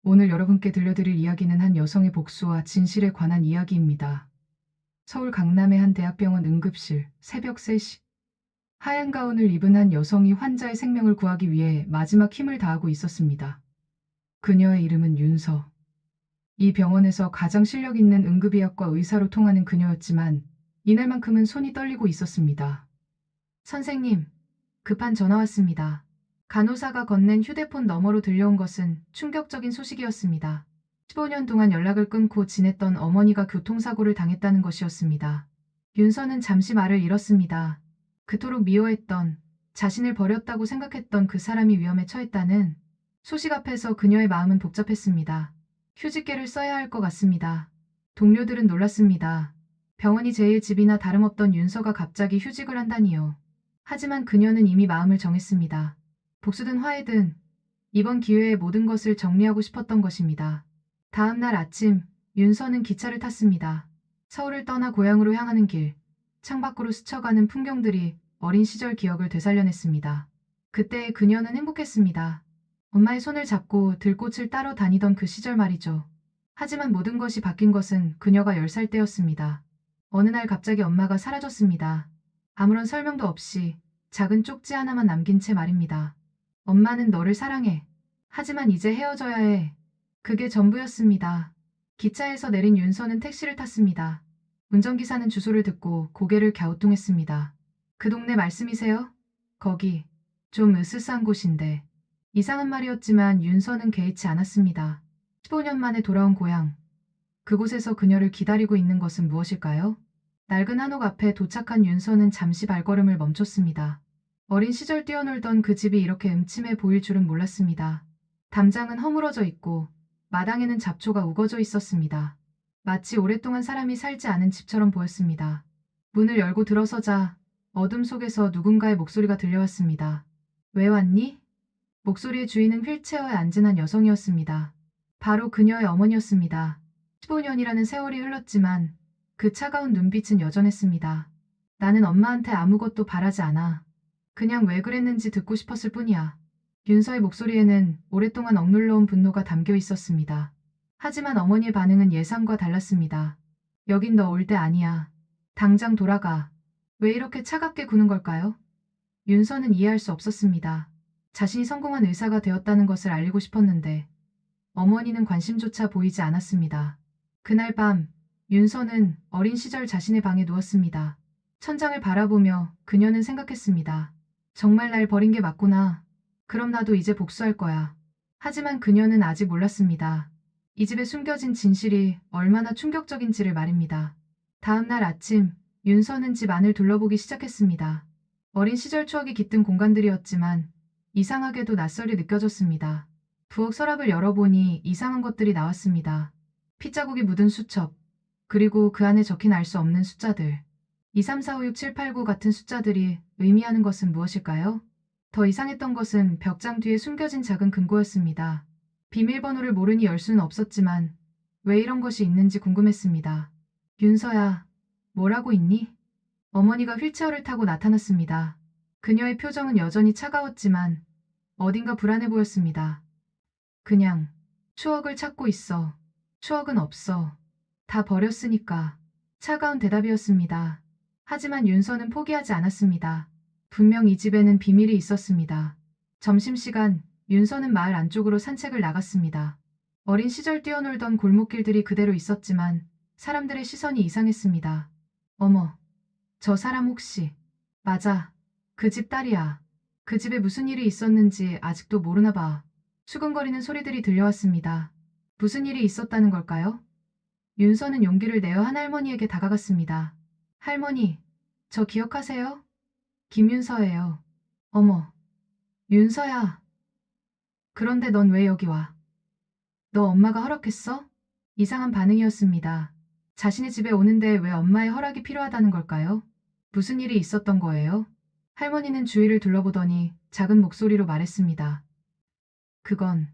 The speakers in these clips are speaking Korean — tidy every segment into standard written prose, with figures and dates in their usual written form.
오늘 여러분께 들려드릴 이야기는 한 여성의 복수와 진실에 관한 이야기입니다. 서울 강남의 한 대학병원 응급실, 새벽 3시. 하얀 가운을 입은 한 여성이 환자의 생명을 구하기 위해 마지막 힘을 다하고 있었습니다. 그녀의 이름은 윤서. 이 병원에서 가장 실력 있는 응급의학과 의사로 통하는 그녀였지만 이날만큼은 손이 떨리고 있었습니다. 선생님, 급한 전화 왔습니다. 간호사가 건넨 휴대폰 너머로 들려온 것은 충격적인 소식이었습니다. 15년 동안 연락을 끊고 지냈던 어머니가 교통사고를 당했다는 것이었습니다. 윤서는 잠시 말을 잃었습니다. 그토록 미워했던, 자신을 버렸다고 생각했던 그 사람이 위험에 처했다는 소식 앞에서 그녀의 마음은 복잡했습니다. 휴직계를 써야 할 것 같습니다. 동료들은 놀랐습니다. 병원이 제일 집이나 다름없던 윤서가 갑자기 휴직을 한다니요. 하지만 그녀는 이미 마음을 정했습니다. 복수든 화해든 이번 기회에 모든 것을 정리하고 싶었던 것입니다. 다음 날 아침, 윤서는 기차를 탔습니다. 서울을 떠나 고향으로 향하는 길, 창밖으로 스쳐가는 풍경들이 어린 시절 기억을 되살려냈습니다. 그때 그녀는 행복했습니다. 엄마의 손을 잡고 들꽃을 따러 다니던 그 시절 말이죠. 하지만 모든 것이 바뀐 것은 그녀가 10살 때였습니다. 어느 날 갑자기 엄마가 사라졌습니다. 아무런 설명도 없이 작은 쪽지 하나만 남긴 채 말입니다. 엄마는 너를 사랑해. 하지만 이제 헤어져야 해. 그게 전부였습니다. 기차에서 내린 윤서는 택시를 탔습니다. 운전기사는 주소를 듣고 고개를 갸우뚱했습니다. 그 동네 말씀이세요? 거기. 좀 으스스한 곳인데. 이상한 말이었지만 윤서는 개의치 않았습니다. 15년 만에 돌아온 고향. 그곳에서 그녀를 기다리고 있는 것은 무엇일까요? 낡은 한옥 앞에 도착한 윤서는 잠시 발걸음을 멈췄습니다. 어린 시절 뛰어놀던 그 집이 이렇게 음침해 보일 줄은 몰랐습니다. 담장은 허물어져 있고 마당에는 잡초가 우거져 있었습니다. 마치 오랫동안 사람이 살지 않은 집처럼 보였습니다. 문을 열고 들어서자 어둠 속에서 누군가의 목소리가 들려왔습니다. 왜 왔니? 목소리의 주인은 휠체어에 앉은 한 여성이었습니다. 바로 그녀의 어머니였습니다. 15년이라는 세월이 흘렀지만 그 차가운 눈빛은 여전했습니다. 나는 엄마한테 아무것도 바라지 않아. 그냥 왜 그랬는지 듣고 싶었을 뿐이야. 윤서의 목소리에는 오랫동안 억눌러온 분노가 담겨 있었습니다. 하지만 어머니의 반응은 예상과 달랐습니다. 여긴 너 올 때 아니야. 당장 돌아가. 왜 이렇게 차갑게 구는 걸까요? 윤서는 이해할 수 없었습니다. 자신이 성공한 의사가 되었다는 것을 알리고 싶었는데 어머니는 관심조차 보이지 않았습니다. 그날 밤 윤서는 어린 시절 자신의 방에 누웠습니다. 천장을 바라보며 그녀는 생각했습니다. 정말 날 버린 게 맞구나. 그럼 나도 이제 복수할 거야. 하지만 그녀는 아직 몰랐습니다. 이 집에 숨겨진 진실이 얼마나 충격적인지를 말입니다. 다음 날 아침, 윤서는 집 안을 둘러보기 시작했습니다. 어린 시절 추억이 깃든 공간들이었지만 이상하게도 낯설이 느껴졌습니다. 부엌 서랍을 열어보니 이상한 것들이 나왔습니다. 핏자국이 묻은 수첩, 그리고 그 안에 적힌 알 수 없는 숫자들. 2, 3, 4, 5, 6, 7, 8, 9 같은 숫자들이 의미하는 것은 무엇일까요? 더 이상했던 것은 벽장 뒤에 숨겨진 작은 금고였습니다. 비밀번호를 모르니 열 수는 없었지만 왜 이런 것이 있는지 궁금했습니다. 윤서야, 뭘 하고 있니? 어머니가 휠체어를 타고 나타났습니다. 그녀의 표정은 여전히 차가웠지만 어딘가 불안해 보였습니다. 그냥 추억을 찾고 있어. 추억은 없어. 다 버렸으니까. 차가운 대답이었습니다. 하지만 윤서는 포기하지 않았습니다. 분명 이 집에는 비밀이 있었습니다. 점심시간, 윤서는 마을 안쪽으로 산책을 나갔습니다. 어린 시절 뛰어놀던 골목길들이 그대로 있었지만 사람들의 시선이 이상했습니다. 어머, 저 사람 혹시. 맞아. 그 집 딸이야. 그 집에 무슨 일이 있었는지 아직도 모르나 봐. 수근거리는 소리들이 들려왔습니다. 무슨 일이 있었다는 걸까요? 윤서는 용기를 내어 한 할머니에게 다가갔습니다. 할머니, 저 기억하세요? 김윤서예요. 어머, 윤서야. 그런데 넌 왜 여기 와? 너 엄마가 허락했어? 이상한 반응이었습니다. 자신의 집에 오는데 왜 엄마의 허락이 필요하다는 걸까요? 무슨 일이 있었던 거예요? 할머니는 주위를 둘러보더니 작은 목소리로 말했습니다. 그건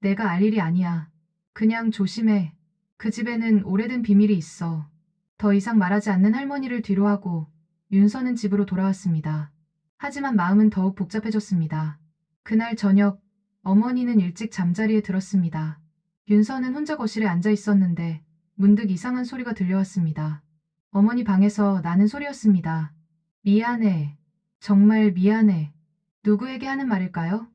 내가 알 일이 아니야. 그냥 조심해. 그 집에는 오래된 비밀이 있어. 더 이상 말하지 않는 할머니를 뒤로하고 윤서는 집으로 돌아왔습니다. 하지만 마음은 더욱 복잡해졌습니다. 그날 저녁 어머니는 일찍 잠자리에 들었습니다. 윤서는 혼자 거실에 앉아 있었는데 문득 이상한 소리가 들려왔습니다. 어머니 방에서 나는 소리였습니다. 미안해. 정말 미안해. 누구에게 하는 말일까요?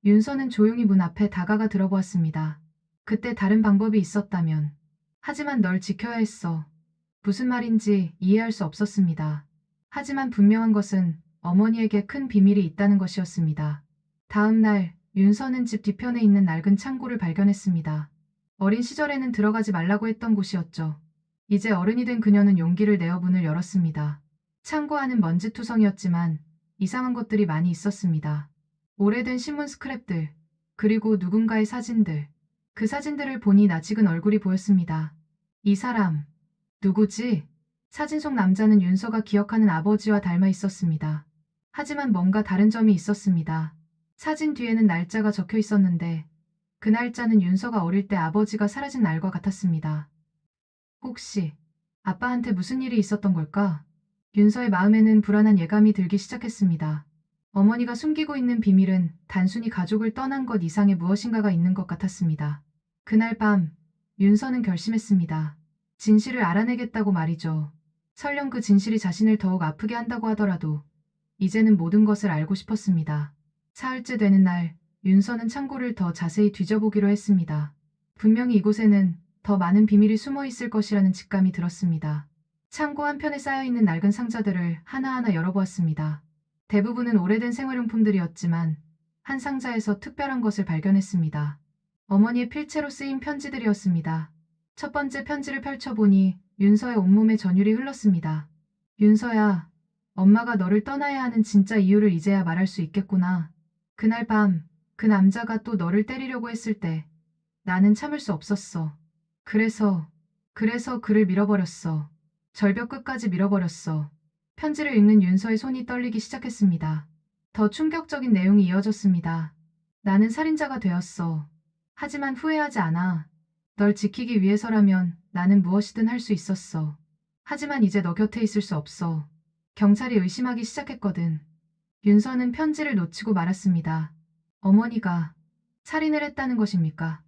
윤서는 조용히 문 앞에 다가가 들어보았습니다. 그때 다른 방법이 있었다면. 하지만 널 지켜야 했어. 무슨 말인지 이해할 수 없었습니다. 하지만 분명한 것은 어머니에게 큰 비밀이 있다는 것이었습니다. 다음 날 윤서는 집 뒤편에 있는 낡은 창고를 발견했습니다. 어린 시절에는 들어가지 말라고 했던 곳이었죠. 이제 어른이 된 그녀는 용기를 내어 문을 열었습니다. 창고 안은 먼지투성이었지만 이상한 것들이 많이 있었습니다. 오래된 신문 스크랩들, 그리고 누군가의 사진들. 그 사진들을 보니 낯익은 얼굴이 보였습니다. 이 사람, 누구지? 사진 속 남자는 윤서가 기억하는 아버지와 닮아 있었습니다. 하지만 뭔가 다른 점이 있었습니다. 사진 뒤에는 날짜가 적혀 있었는데 그 날짜는 윤서가 어릴 때 아버지가 사라진 날과 같았습니다. 혹시 아빠한테 무슨 일이 있었던 걸까? 윤서의 마음에는 불안한 예감이 들기 시작했습니다. 어머니가 숨기고 있는 비밀은 단순히 가족을 떠난 것 이상의 무엇인가가 있는 것 같았습니다. 그날 밤 윤서는 결심했습니다. 진실을 알아내겠다고 말이죠. 설령 그 진실이 자신을 더욱 아프게 한다고 하더라도 이제는 모든 것을 알고 싶었습니다. 사흘째 되는 날 윤서는 창고를 더 자세히 뒤져보기로 했습니다. 분명히 이곳에는 더 많은 비밀이 숨어 있을 것이라는 직감이 들었습니다. 창고 한편에 쌓여있는 낡은 상자들을 하나하나 열어보았습니다. 대부분은 오래된 생활용품들이었지만 한 상자에서 특별한 것을 발견했습니다. 어머니의 필체로 쓰인 편지들이었습니다. 첫 번째 편지를 펼쳐보니 윤서의 온몸에 전율이 흘렀습니다. 윤서야, 엄마가 너를 떠나야 하는 진짜 이유를 이제야 말할 수 있겠구나. 그날 밤, 그 남자가 또 너를 때리려고 했을 때 나는 참을 수 없었어. 그래서 그를 밀어버렸어. 절벽 끝까지 밀어버렸어. 편지를 읽는 윤서의 손이 떨리기 시작했습니다. 더 충격적인 내용이 이어졌습니다. 나는 살인자가 되었어. 하지만 후회하지 않아. 널 지키기 위해서라면 나는 무엇이든 할 수 있었어. 하지만 이제 너 곁에 있을 수 없어. 경찰이 의심하기 시작했거든. 윤서는 편지를 놓치고 말았습니다. 어머니가 살인을 했다는 것입니까?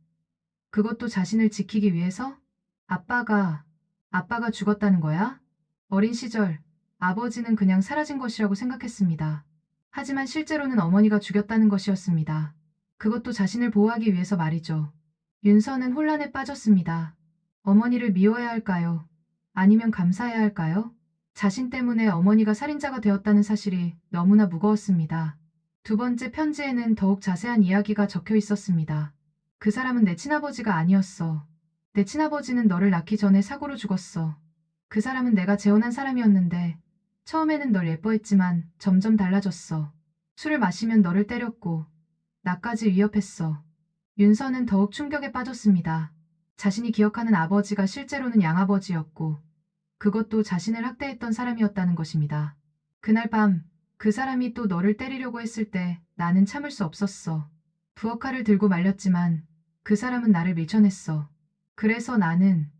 그것도 자신을 지키기 위해서? 아빠가 죽었다는 거야? 어린 시절, 아버지는 그냥 사라진 것이라고 생각했습니다. 하지만 실제로는 어머니가 죽였다는 것이었습니다. 그것도 자신을 보호하기 위해서 말이죠. 윤서는 혼란에 빠졌습니다. 어머니를 미워해야 할까요? 아니면 감사해야 할까요? 자신 때문에 어머니가 살인자가 되었다는 사실이 너무나 무거웠습니다. 두 번째 편지에는 더욱 자세한 이야기가 적혀 있었습니다. 그 사람은 내 친아버지가 아니었어. 내 친아버지는 너를 낳기 전에 사고로 죽었어. 그 사람은 내가 재혼한 사람이었는데 처음에는 널 예뻐했지만 점점 달라졌어. 술을 마시면 너를 때렸고 나까지 위협했어. 윤서는 더욱 충격에 빠졌습니다. 자신이 기억하는 아버지가 실제로는 양아버지였고 그것도 자신을 학대했던 사람이었다는 것입니다. 그날 밤 그 사람이 또 너를 때리려고 했을 때 나는 참을 수 없었어. 부엌칼을 들고 말렸지만 그 사람은 나를 밀쳐냈어. 그래서 나는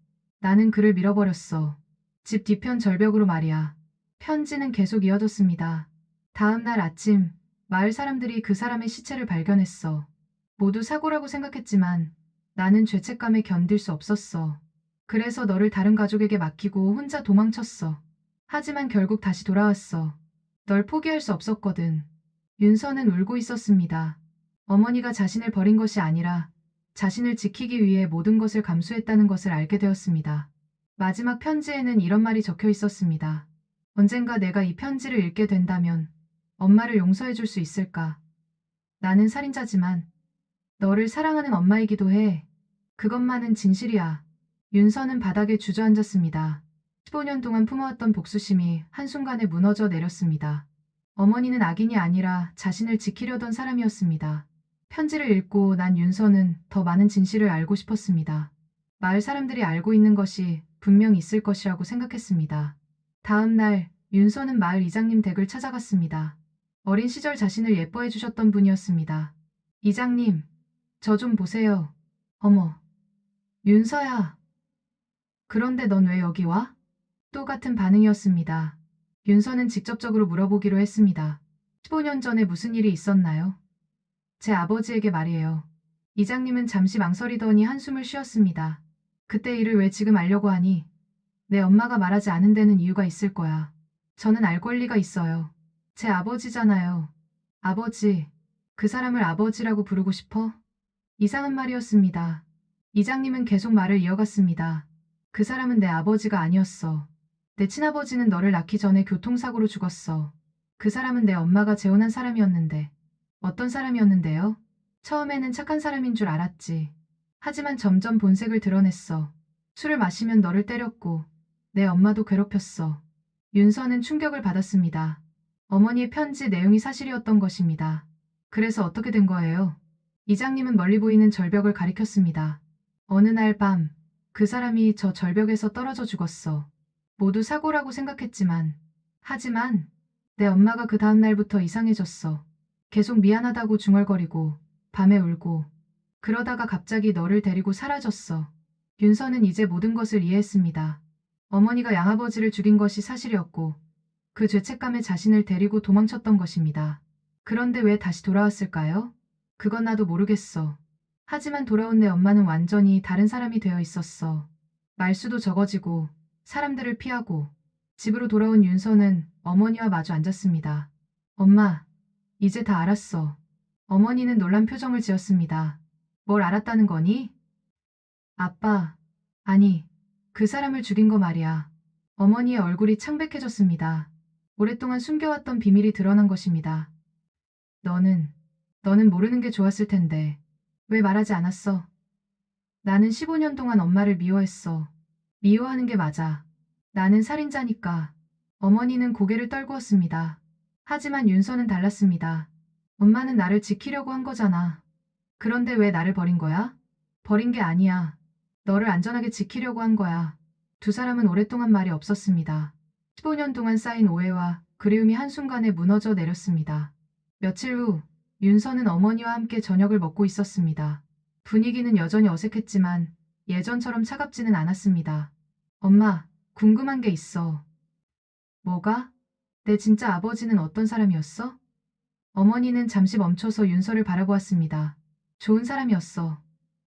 그를 밀어버렸어. 집 뒤편 절벽으로 말이야. 편지는 계속 이어졌습니다. 다음 날 아침 마을 사람들이 그 사람의 시체를 발견했어. 모두 사고라고 생각했지만 나는 죄책감에 견딜 수 없었어. 그래서 너를 다른 가족에게 맡기고 혼자 도망쳤어. 하지만 결국 다시 돌아왔어. 널 포기할 수 없었거든. 윤서는 울고 있었습니다. 어머니가 자신을 버린 것이 아니라 자신을 지키기 위해 모든 것을 감수했다는 것을 알게 되었습니다. 마지막 편지에는 이런 말이 적혀 있었습니다. 언젠가 내가 이 편지를 읽게 된다면 엄마를 용서해 줄 수 있을까? 나는 살인자지만 너를 사랑하는 엄마이기도 해. 그것만은 진실이야. 윤서는 바닥에 주저앉았습니다. 15년 동안 품어왔던 복수심이 한순간에 무너져 내렸습니다. 어머니는 악인이 아니라 자신을 지키려던 사람이었습니다. 편지를 읽고 난 윤서는 더 많은 진실을 알고 싶었습니다. 마을 사람들이 알고 있는 것이 분명 있을 것이라고 생각했습니다. 다음 날 윤서는 마을 이장님 댁을 찾아갔습니다. 어린 시절 자신을 예뻐해 주셨던 분이었습니다. 이장님, 저 좀 보세요. 어머, 윤서야. 그런데 넌 왜 여기 와? 또 같은 반응이었습니다. 윤서는 직접적으로 물어보기로 했습니다. 15년 전에 무슨 일이 있었나요? 제 아버지에게 말이에요. 이장님은 잠시 망설이더니 한숨을 쉬었습니다. 그때 일을 왜 지금 알려고 하니? 내 엄마가 말하지 않은 데는 이유가 있을 거야. 저는 알 권리가 있어요. 제 아버지잖아요. 아버지. 그 사람을 아버지라고 부르고 싶어? 이상한 말이었습니다. 이장님은 계속 말을 이어갔습니다. 그 사람은 내 아버지가 아니었어. 내 친아버지는 너를 낳기 전에 교통사고로 죽었어. 그 사람은 내 엄마가 재혼한 사람이었는데. 어떤 사람이었는데요? 처음에는 착한 사람인 줄 알았지. 하지만 점점 본색을 드러냈어. 술을 마시면 너를 때렸고 내 엄마도 괴롭혔어. 윤서는 충격을 받았습니다. 어머니의 편지 내용이 사실이었던 것입니다. 그래서 어떻게 된 거예요? 이장님은 멀리 보이는 절벽을 가리켰습니다. 어느 날 밤, 그 사람이 저 절벽에서 떨어져 죽었어. 모두 사고라고 생각했지만, 하지만 내 엄마가 그 다음 날부터 이상해졌어. 계속 미안하다고 중얼거리고, 밤에 울고, 그러다가 갑자기 너를 데리고 사라졌어. 윤서는 이제 모든 것을 이해했습니다. 어머니가 양아버지를 죽인 것이 사실이었고, 그 죄책감에 자신을 데리고 도망쳤던 것입니다. 그런데 왜 다시 돌아왔을까요? 그건 나도 모르겠어. 하지만 돌아온 내 엄마는 완전히 다른 사람이 되어 있었어. 말수도 적어지고, 사람들을 피하고, 집으로 돌아온 윤서는 어머니와 마주 앉았습니다. 엄마, 이제 다 알았어. 어머니는 놀란 표정을 지었습니다. 뭘 알았다는 거니? 아빠, 아니, 그 사람을 죽인 거 말이야. 어머니의 얼굴이 창백해졌습니다. 오랫동안 숨겨왔던 비밀이 드러난 것입니다. 너는, 너는 모르는 게 좋았을 텐데. 왜 말하지 않았어? 나는 15년 동안 엄마를 미워했어. 미워하는 게 맞아. 나는 살인자니까. 어머니는 고개를 떨구었습니다. 하지만 윤서는 달랐습니다. 엄마는 나를 지키려고 한 거잖아. 그런데 왜 나를 버린 거야? 버린 게 아니야. 너를 안전하게 지키려고 한 거야. 두 사람은 오랫동안 말이 없었습니다. 15년 동안 쌓인 오해와 그리움이 한순간에 무너져 내렸습니다. 며칠 후, 윤서는 어머니와 함께 저녁을 먹고 있었습니다. 분위기는 여전히 어색했지만 예전처럼 차갑지는 않았습니다. 엄마, 궁금한 게 있어. 뭐가? 내 진짜 아버지는 어떤 사람이었어? 어머니는 잠시 멈춰서 윤서를 바라보았습니다. 좋은 사람이었어.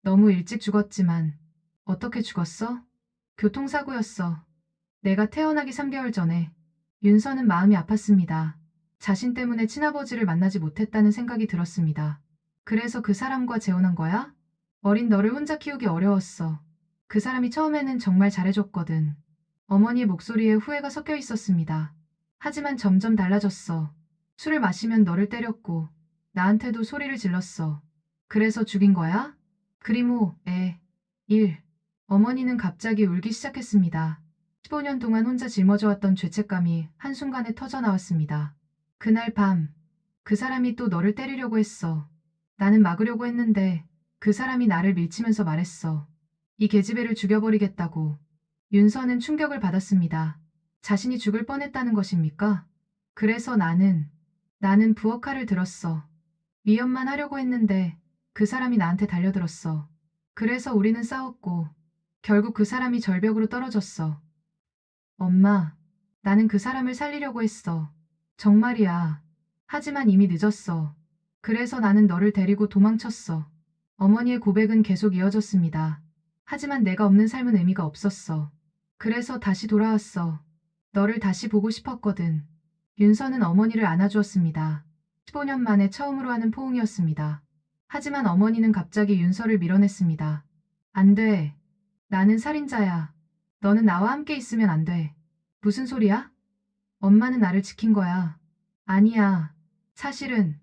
너무 일찍 죽었지만. 어떻게 죽었어? 교통사고였어. 내가 태어나기 3개월 전에. 윤서는 마음이 아팠습니다. 자신 때문에 친아버지를 만나지 못했다는 생각이 들었습니다. 그래서 그 사람과 재혼한 거야? 어린 너를 혼자 키우기 어려웠어. 그 사람이 처음에는 정말 잘해줬거든. 어머니의 목소리에 후회가 섞여 있었습니다. 하지만 점점 달라졌어. 술을 마시면 너를 때렸고, 나한테도 소리를 질렀어. 그래서 죽인 거야? 그리모, 1. 어머니는 갑자기 울기 시작했습니다. 15년 동안 혼자 짊어져왔던 죄책감이 한순간에 터져나왔습니다. 그날 밤, 그 사람이 또 너를 때리려고 했어. 나는 막으려고 했는데 그 사람이 나를 밀치면서 말했어. 이 계집애를 죽여버리겠다고. 윤서는 충격을 받았습니다. 자신이 죽을 뻔했다는 것입니까? 그래서 나는 부엌칼을 들었어. 위협만 하려고 했는데 그 사람이 나한테 달려들었어. 그래서 우리는 싸웠고 결국 그 사람이 절벽으로 떨어졌어. 엄마, 나는 그 사람을 살리려고 했어. 정말이야. 하지만 이미 늦었어. 그래서 나는 너를 데리고 도망쳤어. 어머니의 고백은 계속 이어졌습니다. 하지만 내가 없는 삶은 의미가 없었어. 그래서 다시 돌아왔어. 너를 다시 보고 싶었거든. 윤서는 어머니를 안아주었습니다. 15년 만에 처음으로 하는 포옹이었습니다. 하지만 어머니는 갑자기 윤서를 밀어냈습니다. 안 돼. 나는 살인자야. 너는 나와 함께 있으면 안 돼. 무슨 소리야? 엄마는 나를 지킨 거야. 아니야. 사실은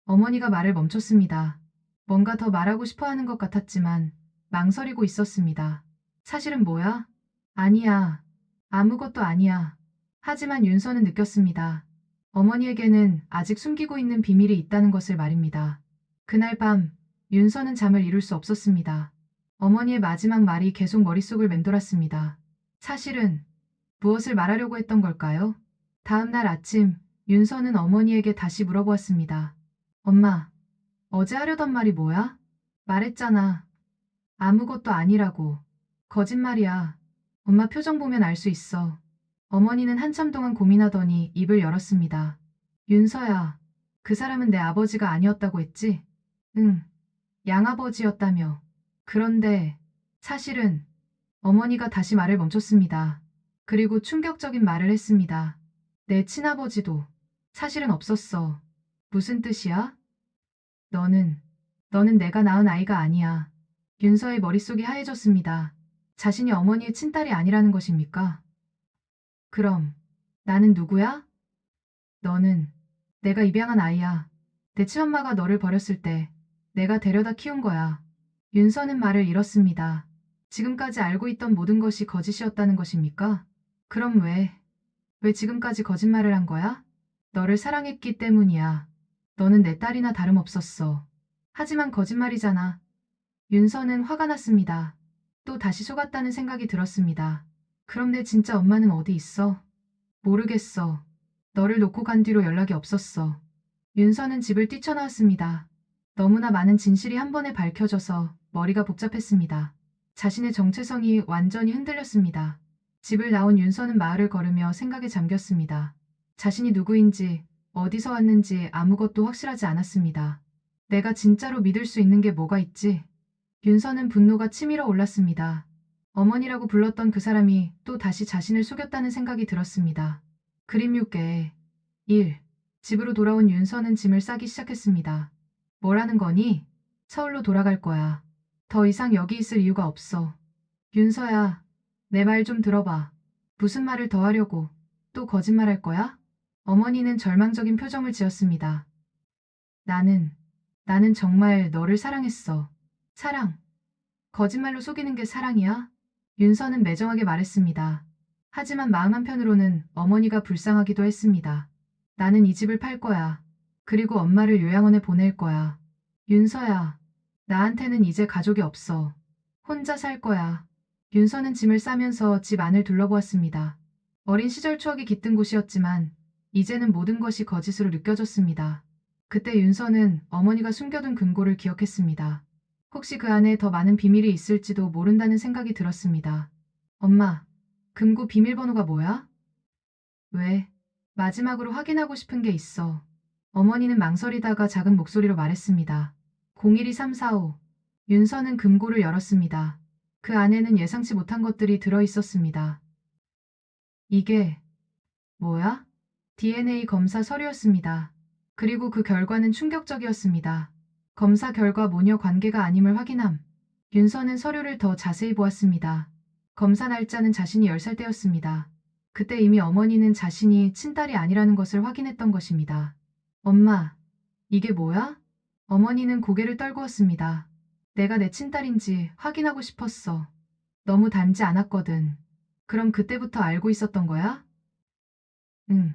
어머니가 말을 멈췄습니다. 뭔가 더 말하고 싶어 하는 것 같았지만 망설이고 있었습니다. 사실은 뭐야? 아니야. 아무것도 아니야. 하지만 윤서는 느꼈습니다. 어머니에게는 아직 숨기고 있는 비밀이 있다는 것을 말입니다. 그날 밤, 윤서는 잠을 이룰 수 없었습니다. 어머니의 마지막 말이 계속 머릿속을 맴돌았습니다. 사실은 무엇을 말하려고 했던 걸까요? 다음 날 아침, 윤서는 어머니에게 다시 물어보았습니다. 엄마, 어제 하려던 말이 뭐야? 말했잖아. 아무것도 아니라고. 거짓말이야. 엄마 표정 보면 알 수 있어. 어머니는 한참 동안 고민하더니 입을 열었습니다. 윤서야, 그 사람은 내 아버지가 아니었다고 했지? 응. 양아버지였다며. 그런데 사실은 어머니가 다시 말을 멈췄습니다. 그리고 충격적인 말을 했습니다. 내 친아버지도 사실은 없었어. 무슨 뜻이야? 너는, 너는 내가 낳은 아이가 아니야. 윤서의 머릿속이 하얘졌습니다. 자신이 어머니의 친딸이 아니라는 것입니까? 그럼 나는 누구야? 너는 내가 입양한 아이야. 내 친엄마가 너를 버렸을 때 내가 데려다 키운 거야. 윤서는 말을 잃었습니다. 지금까지 알고 있던 모든 것이 거짓이었다는 것입니까? 그럼 왜 지금까지 거짓말을 한 거야? 너를 사랑했기 때문이야. 너는 내 딸이나 다름없었어. 하지만 거짓말이잖아. 윤서는 화가 났습니다. 또 다시 속았다는 생각이 들었습니다. 그럼 내 진짜 엄마는 어디 있어? 모르겠어. 너를 놓고 간 뒤로 연락이 없었어. 윤서는 집을 뛰쳐나왔습니다. 너무나 많은 진실이 한 번에 밝혀져서 머리가 복잡했습니다. 자신의 정체성이 완전히 흔들렸습니다. 집을 나온 윤서는 마을을 걸으며 생각에 잠겼습니다. 자신이 누구인지, 어디서 왔는지 아무것도 확실하지 않았습니다. 내가 진짜로 믿을 수 있는 게 뭐가 있지? 윤서는 분노가 치밀어 올랐습니다. 어머니라고 불렀던 그 사람이 또 다시 자신을 속였다는 생각이 들었습니다. 그림 6개 1. 집으로 돌아온 윤서는 짐을 싸기 시작했습니다. 뭐라는 거니? 서울로 돌아갈 거야. 더 이상 여기 있을 이유가 없어. 윤서야, 내 말 좀 들어봐. 무슨 말을 더 하려고? 또 거짓말할 거야? 어머니는 절망적인 표정을 지었습니다. 나는 정말 너를 사랑했어. 사랑. 거짓말로 속이는 게 사랑이야? 윤서는 매정하게 말했습니다. 하지만 마음 한편으로는 어머니가 불쌍하기도 했습니다. 나는 이 집을 팔 거야. 그리고 엄마를 요양원에 보낼 거야. 윤서야, 나한테는 이제 가족이 없어. 혼자 살 거야. 윤서는 짐을 싸면서 집 안을 둘러보았습니다. 어린 시절 추억이 깃든 곳이었지만 이제는 모든 것이 거짓으로 느껴졌습니다. 그때 윤서는 어머니가 숨겨둔 금고를 기억했습니다. 혹시 그 안에 더 많은 비밀이 있을지도 모른다는 생각이 들었습니다. 엄마, 금고 비밀번호가 뭐야? 왜? 마지막으로 확인하고 싶은 게 있어. 어머니는 망설이다가 작은 목소리로 말했습니다. 012345. 윤서는 금고를 열었습니다. 그 안에는 예상치 못한 것들이 들어 있었습니다. 이게 뭐야? DNA 검사 서류였습니다. 그리고 그 결과는 충격적이었습니다. 검사 결과 모녀 관계가 아님을 확인함. 윤서는 서류를 더 자세히 보았습니다. 검사 날짜는 자신이 10살 때였습니다. 그때 이미 어머니는 자신이 친딸이 아니라는 것을 확인했던 것입니다. 엄마, 이게 뭐야? 어머니는 고개를 떨구었습니다. 내가 내 친딸인지 확인하고 싶었어. 너무 닮지 않았거든. 그럼 그때부터 알고 있었던 거야? 응.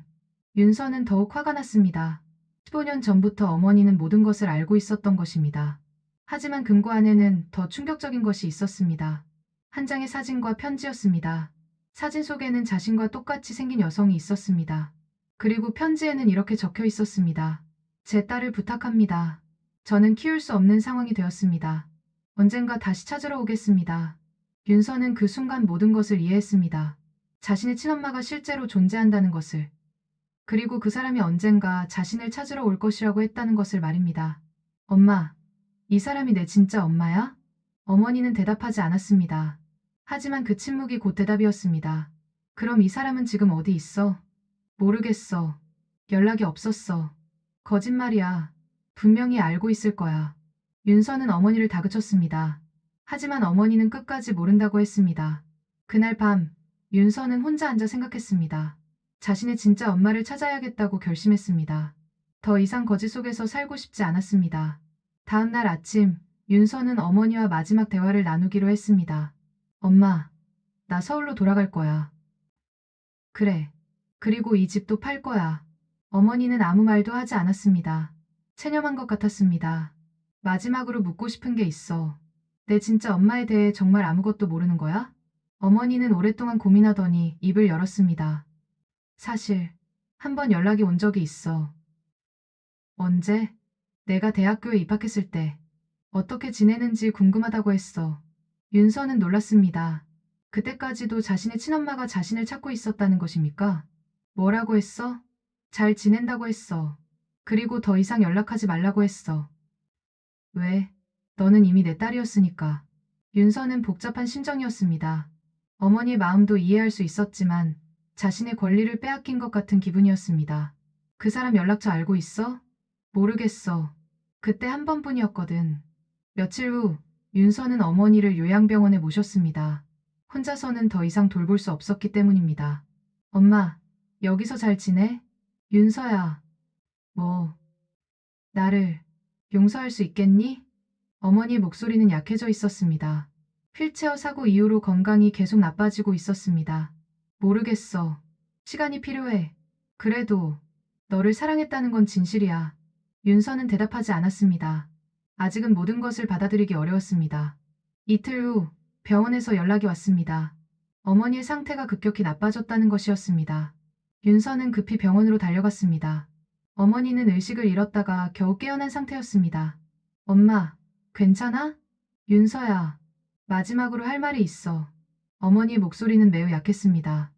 윤서는 더욱 화가 났습니다. 15년 전부터 어머니는 모든 것을 알고 있었던 것입니다. 하지만 금고 안에는 더 충격적인 것이 있었습니다. 한 장의 사진과 편지였습니다. 사진 속에는 자신과 똑같이 생긴 여성이 있었습니다. 그리고 편지에는 이렇게 적혀 있었습니다. 제 딸을 부탁합니다. 저는 키울 수 없는 상황이 되었습니다. 언젠가 다시 찾으러 오겠습니다. 윤서는 그 순간 모든 것을 이해했습니다. 자신의 친엄마가 실제로 존재한다는 것을. 그리고 그 사람이 언젠가 자신을 찾으러 올 것이라고 했다는 것을 말입니다. 엄마, 이 사람이 내 진짜 엄마야? 어머니는 대답하지 않았습니다. 하지만 그 침묵이 곧 대답이었습니다. 그럼 이 사람은 지금 어디 있어? 모르겠어. 연락이 없었어. 거짓말이야. 분명히 알고 있을 거야. 윤서는 어머니를 다그쳤습니다. 하지만 어머니는 끝까지 모른다고 했습니다. 그날 밤, 윤서는 혼자 앉아 생각했습니다. 자신의 진짜 엄마를 찾아야겠다고 결심했습니다. 더 이상 거짓 속에서 살고 싶지 않았습니다. 다음 날 아침, 윤서는 어머니와 마지막 대화를 나누기로 했습니다. 엄마, 나 서울로 돌아갈 거야. 그래. 그리고 이 집도 팔 거야. 어머니는 아무 말도 하지 않았습니다. 체념한 것 같았습니다. 마지막으로 묻고 싶은 게 있어. 내 진짜 엄마에 대해 정말 아무것도 모르는 거야? 어머니는 오랫동안 고민하더니 입을 열었습니다. 사실, 한 번 연락이 온 적이 있어. 언제? 내가 대학교에 입학했을 때. 어떻게 지내는지 궁금하다고 했어. 윤서는 놀랐습니다. 그때까지도 자신의 친엄마가 자신을 찾고 있었다는 것입니까? 뭐라고 했어? 잘 지낸다고 했어. 그리고 더 이상 연락하지 말라고 했어. 왜? 너는 이미 내 딸이었으니까. 윤서는 복잡한 심정이었습니다. 어머니의 마음도 이해할 수 있었지만 자신의 권리를 빼앗긴 것 같은 기분이었습니다. 그 사람 연락처 알고 있어? 모르겠어. 그때 한 번뿐이었거든. 며칠 후 윤서는 어머니를 요양병원에 모셨습니다. 혼자서는 더 이상 돌볼 수 없었기 때문입니다. 엄마, 여기서 잘 지내? 윤서야, 뭐, 나를 용서할 수 있겠니? 어머니의 목소리는 약해져 있었습니다. 휠체어 사고 이후로 건강이 계속 나빠지고 있었습니다. 모르겠어. 시간이 필요해. 그래도 너를 사랑했다는 건 진실이야. 윤서는 대답하지 않았습니다. 아직은 모든 것을 받아들이기 어려웠습니다. 이틀 후 병원에서 연락이 왔습니다. 어머니의 상태가 급격히 나빠졌다는 것이었습니다. 윤서는 급히 병원으로 달려갔습니다. 어머니는 의식을 잃었다가 겨우 깨어난 상태였습니다. 엄마, 괜찮아? 윤서야, 마지막으로 할 말이 있어. 어머니의 목소리는 매우 약했습니다.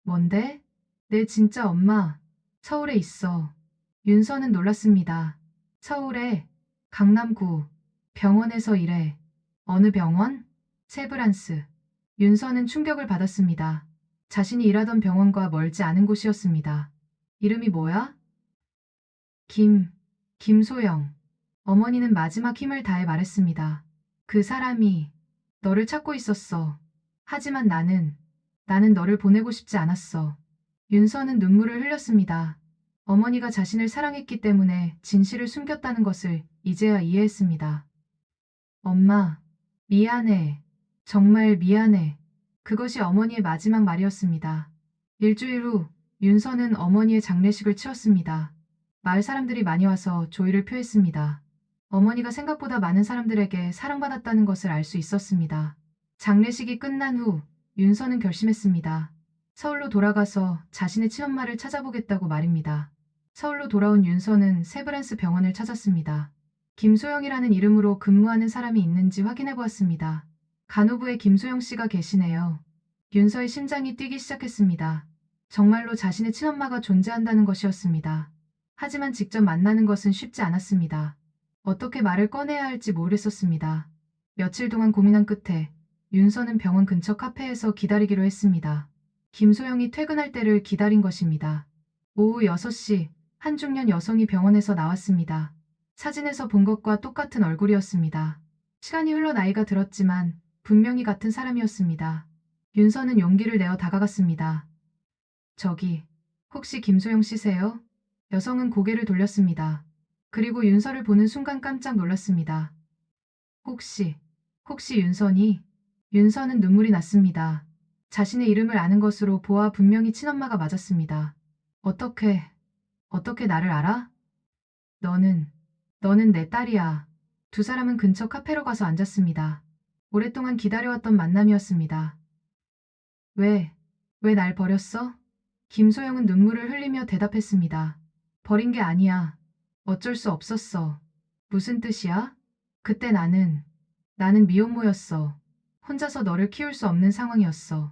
뭔데? 내 진짜 엄마, 서울에 있어. 윤서는 놀랐습니다. 서울에, 강남구, 병원에서 일해. 어느 병원? 세브란스. 윤서는 충격을 받았습니다. 자신이 일하던 병원과 멀지 않은 곳이었습니다. 이름이 뭐야? 김소영. 어머니는 마지막 힘을 다해 말했습니다. 그 사람이 너를 찾고 있었어. 하지만 나는 너를 보내고 싶지 않았어. 윤서는 눈물을 흘렸습니다. 어머니가 자신을 사랑했기 때문에 진실을 숨겼다는 것을 이제야 이해했습니다. 엄마, 미안해. 정말 미안해. 그것이 어머니의 마지막 말이었습니다. 일주일 후 윤서는 어머니의 장례식을 치렀습니다. 마을 사람들이 많이 와서 조의를 표했습니다. 어머니가 생각보다 많은 사람들에게 사랑받았다는 것을 알 수 있었습니다. 장례식이 끝난 후 윤서는 결심했습니다. 서울로 돌아가서 자신의 친엄마를 찾아보겠다고 말입니다. 서울로 돌아온 윤서는 세브란스 병원을 찾았습니다. 김소영이라는 이름으로 근무하는 사람이 있는지 확인해 보았습니다. 간호부에 김소영 씨가 계시네요. 윤서의 심장이 뛰기 시작했습니다. 정말로 자신의 친엄마가 존재한다는 것이었습니다. 하지만 직접 만나는 것은 쉽지 않았습니다. 어떻게 말을 꺼내야 할지 모르겠었습니다. 며칠 동안 고민한 끝에 윤서는 병원 근처 카페에서 기다리기로 했습니다. 김소영이 퇴근할 때를 기다린 것입니다. 오후 6시 한 중년 여성이 병원에서 나왔습니다. 사진에서 본 것과 똑같은 얼굴이었습니다. 시간이 흘러 나이가 들었지만 분명히 같은 사람이었습니다. 윤서는 용기를 내어 다가갔습니다. 저기, 혹시 김소영 씨세요? 여성은 고개를 돌렸습니다. 그리고 윤서를 보는 순간 깜짝 놀랐습니다. 혹시 윤선이? 윤서는 눈물이 났습니다. 자신의 이름을 아는 것으로 보아 분명히 친엄마가 맞았습니다. 어떻게 나를 알아? 너는 내 딸이야. 두 사람은 근처 카페로 가서 앉았습니다. 오랫동안 기다려왔던 만남이었습니다. 왜 날 버렸어? 김소영은 눈물을 흘리며 대답했습니다. 버린 게 아니야. 어쩔 수 없었어. 무슨 뜻이야? 그때 나는 미혼모였어. 혼자서 너를 키울 수 없는 상황이었어.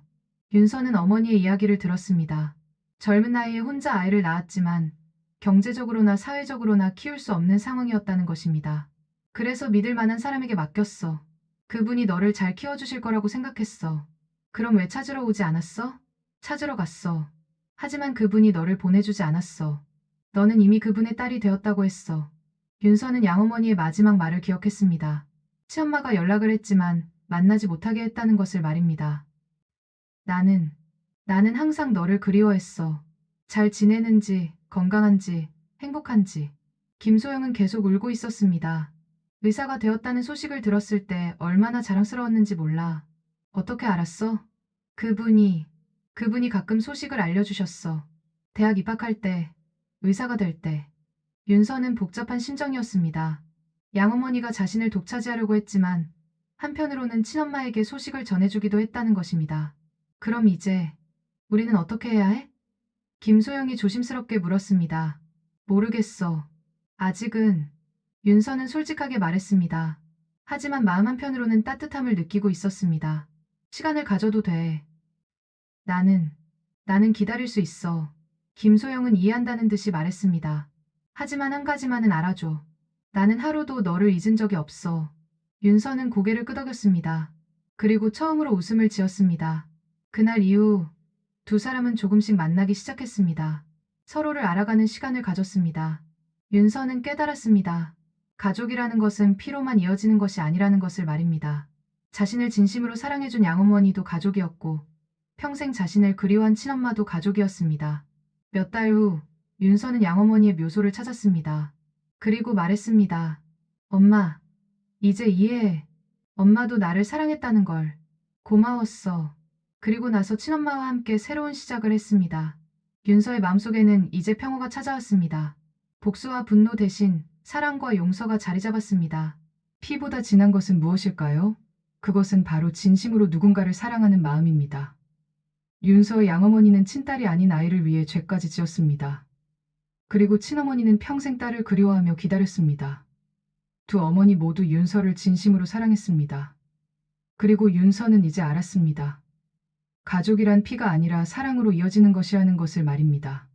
윤서는 어머니의 이야기를 들었습니다. 젊은 나이에 혼자 아이를 낳았지만 경제적으로나 사회적으로나 키울 수 없는 상황이었다는 것입니다. 그래서 믿을 만한 사람에게 맡겼어. 그분이 너를 잘 키워주실 거라고 생각했어. 그럼 왜 찾으러 오지 않았어? 찾으러 갔어. 하지만 그분이 너를 보내주지 않았어. 너는 이미 그분의 딸이 되었다고 했어. 윤서는 양어머니의 마지막 말을 기억했습니다. 시엄마가 연락을 했지만 만나지 못하게 했다는 것을 말입니다. 나는 항상 너를 그리워했어. 잘 지내는지, 건강한지, 행복한지. 김소영은 계속 울고 있었습니다. 의사가 되었다는 소식을 들었을 때 얼마나 자랑스러웠는지 몰라. 어떻게 알았어? 그분이 가끔 소식을 알려주셨어. 대학 입학할 때, 의사가 될 때. 윤서는 복잡한 심정이었습니다. 양어머니가 자신을 독차지하려고 했지만 한편으로는 친엄마에게 소식을 전해주기도 했다는 것입니다. 그럼 이제 우리는 어떻게 해야 해? 김소영이 조심스럽게 물었습니다. 모르겠어. 아직은. 윤서는 솔직하게 말했습니다. 하지만 마음 한편으로는 따뜻함을 느끼고 있었습니다. 시간을 가져도 돼. 나는 기다릴 수 있어. 김소영은 이해한다는 듯이 말했습니다. 하지만 한 가지만은 알아줘. 나는 하루도 너를 잊은 적이 없어. 윤서는 고개를 끄덕였습니다. 그리고 처음으로 웃음을 지었습니다. 그날 이후 두 사람은 조금씩 만나기 시작했습니다. 서로를 알아가는 시간을 가졌습니다. 윤서는 깨달았습니다. 가족이라는 것은 피로만 이어지는 것이 아니라는 것을 말입니다. 자신을 진심으로 사랑해준 양어머니도 가족이었고 평생 자신을 그리워한 친엄마도 가족이었습니다. 몇 달 후 윤서는 양어머니의 묘소를 찾았습니다. 그리고 말했습니다. 엄마, 이제 이해해. 엄마도 나를 사랑했다는 걸. 고마웠어. 그리고 나서 친엄마와 함께 새로운 시작을 했습니다. 윤서의 마음속에는 이제 평화가 찾아왔습니다. 복수와 분노 대신 사랑과 용서가 자리 잡았습니다. 피보다 진한 것은 무엇일까요? 그것은 바로 진심으로 누군가를 사랑하는 마음입니다. 윤서의 양어머니는 친딸이 아닌 아이를 위해 죄까지 지었습니다. 그리고 친어머니는 평생 딸을 그리워하며 기다렸습니다. 두 어머니 모두 윤서를 진심으로 사랑했습니다. 그리고 윤서는 이제 알았습니다. 가족이란 피가 아니라 사랑으로 이어지는 것이라는 것을 말입니다.